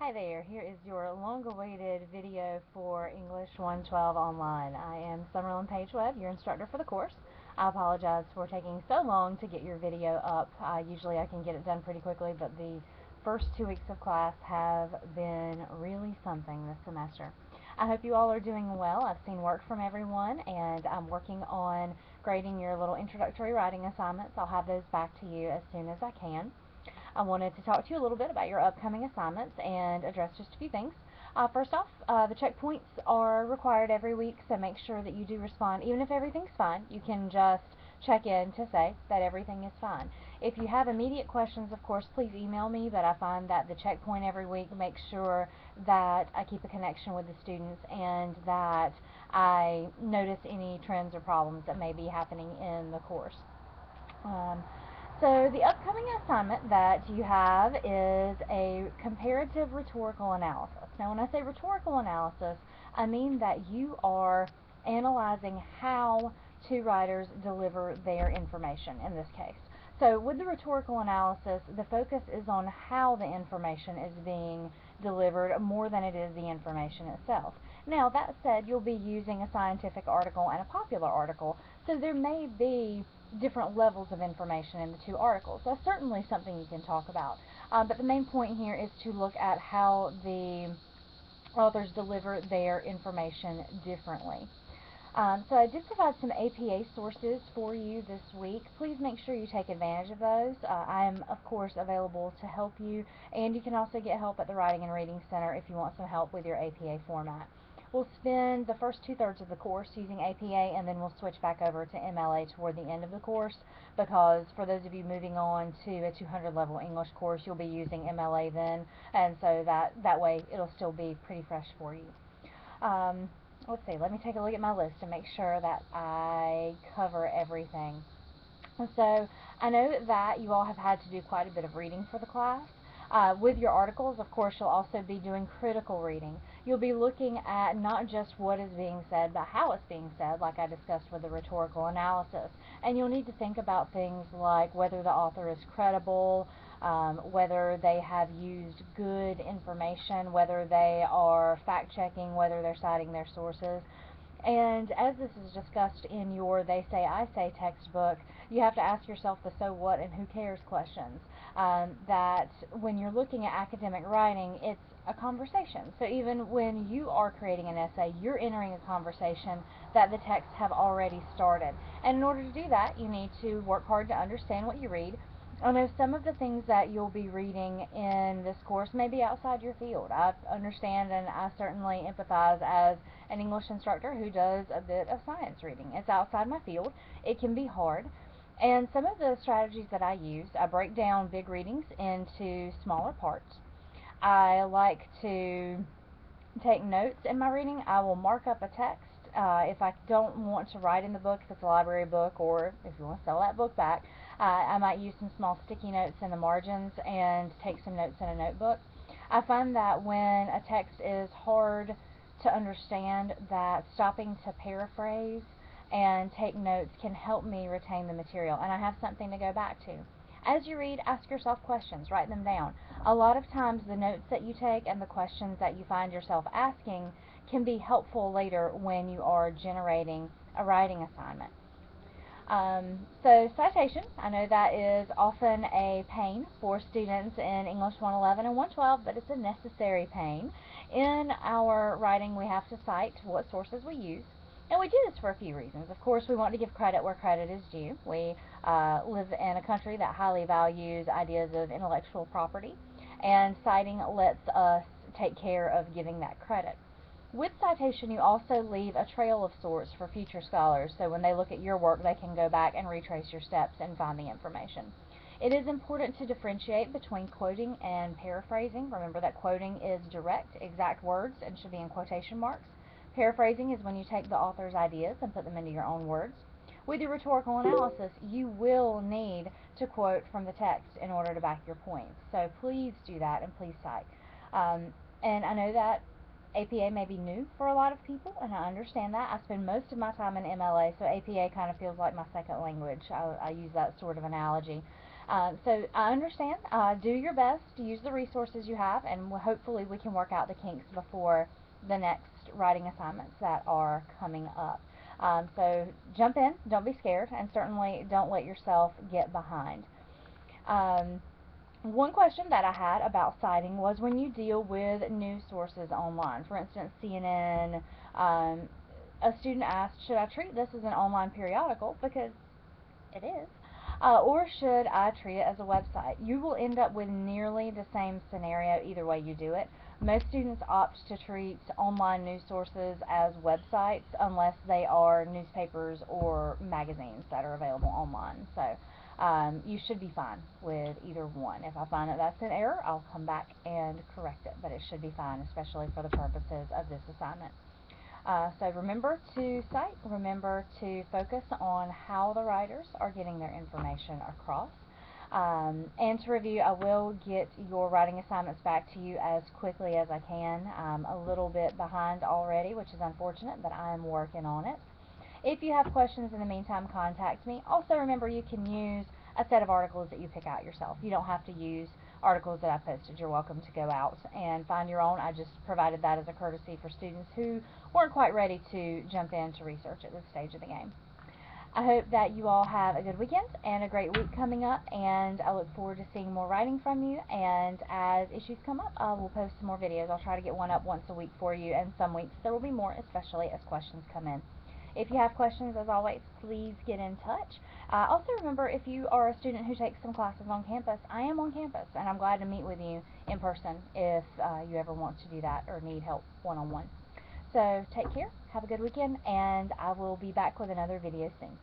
Hi there, here is your long-awaited video for English 112 Online. I am Summerlin Page Webb, your instructor for the course. I apologize for taking so long to get your video up. Usually I can get it done pretty quickly, but the first 2 weeks of class have been really something this semester. I hope you all are doing well. I've seen work from everyone, and I'm working on grading your little introductory writing assignments. I'll have those back to you as soon as I can. I wanted to talk to you a little bit about your upcoming assignments and address just a few things. First off, the checkpoints are required every week, so make sure that you do respond. Even if everything's fine, you can just check in to say that everything is fine. If you have immediate questions, of course, please email me, but I find that the checkpoint every week makes sure that I keep a connection with the students and that I notice any trends or problems that may be happening in the course. So the upcoming assignment that you have is a comparative rhetorical analysis. Now when I say rhetorical analysis, I mean that you are analyzing how two writers deliver their information in this case. So with the rhetorical analysis, the focus is on how the information is being delivered more than it is the information itself. Now that said, you'll be using a scientific article and a popular article, so there may be different levels of information in the two articles. That's certainly something you can talk about. But the main point here is to look at how the authors deliver their information differently. So I did provide some APA sources for you this week. Please make sure you take advantage of those. I am, of course, available to help you, and you can also get help at the Writing and Reading Center if you want some help with your APA format. We'll spend the first 2/3 of the course using APA, and then we'll switch back over to MLA toward the end of the course, because for those of you moving on to a 200 level English course, you'll be using MLA then, and so that way it'll still be pretty fresh for you. Let's see, let me take a look at my list and make sure that I cover everything. So I know that you all have had to do quite a bit of reading for the class. With your articles, of course, you'll also be doing critical reading. You'll be looking at not just what is being said, but how it's being said, like I discussed with the rhetorical analysis. And you'll need to think about things like whether the author is credible, whether they have used good information, whether they are fact-checking, whether they're citing their sources. And as this is discussed in your They Say, I Say textbook, you have to ask yourself the so what and who cares questions. That when you're looking at academic writing, it's a conversation. So even when you are creating an essay, you're entering a conversation that the texts have already started. And in order to do that, you need to work hard to understand what you read. I know some of the things that you'll be reading in this course may be outside your field. I understand, and I certainly empathize as an English instructor who does a bit of science reading. It's outside my field. It can be hard. And some of the strategies that I use, I break down big readings into smaller parts. I like to take notes in my reading. I will mark up a text. If I don't want to write in the book, if it's a library book, or if you want to sell that book back, I might use some small sticky notes in the margins and take some notes in a notebook. I find that when a text is hard to understand, that stopping to paraphrase and take notes can help me retain the material, and I have something to go back to. As you read, ask yourself questions, write them down. A lot of times the notes that you take and the questions that you find yourself asking can be helpful later when you are generating a writing assignment. So citation, I know that is often a pain for students in English 111 and 112, but it's a necessary pain. In our writing, we have to cite what sources we use. And we do this for a few reasons. Of course, we want to give credit where credit is due. We live in a country that highly values ideas of intellectual property, and citing lets us take care of giving that credit. With citation, you also leave a trail of sorts for future scholars, so when they look at your work, they can go back and retrace your steps and find the information. It is important to differentiate between quoting and paraphrasing. Remember that quoting is direct, exact words and should be in quotation marks. Paraphrasing is when you take the author's ideas and put them into your own words. With your rhetorical analysis, you will need to quote from the text in order to back your points. So please do that, and please cite. And I know that APA may be new for a lot of people, and I understand that. I spend most of my time in MLA, so APA kind of feels like my second language. I use that sort of analogy. So I understand. Do your best to use the resources you have, and hopefully we can work out the kinks before the next writing assignments that are coming up. So jump in, don't be scared, and certainly don't let yourself get behind. Um, One question that I had about citing was when you deal with news sources online, for instance, CNN. A student asked, should I treat this as an online periodical? Because it is. Or should I treat it as a website? You will end up with nearly the same scenario either way you do it. Most students opt to treat online news sources as websites unless they are newspapers or magazines that are available online. So you should be fine with either one. If I find that that's an error, I'll come back and correct it, but it should be fine, especially for the purposes of this assignment. So remember to cite, remember to focus on how the writers are getting their information across. And to review, I will get your writing assignments back to you as quickly as I can. I'm a little bit behind already, which is unfortunate, but I am working on it. If you have questions in the meantime, contact me. Also, remember you can use a set of articles that you pick out yourself. You don't have to use articles that I posted. You're welcome to go out and find your own. I just provided that as a courtesy for students who weren't quite ready to jump in to research at this stage of the game. I hope that you all have a good weekend and a great week coming up, and I look forward to seeing more writing from you. And as issues come up, I will post some more videos. I'll try to get one up once a week for you, and some weeks there will be more, especially as questions come in. If you have questions, as always, please get in touch. Also remember, if you are a student who takes some classes on campus, I am on campus, and I'm glad to meet with you in person if you ever want to do that or need help one-on-one. So take care, have a good weekend, and I will be back with another video soon.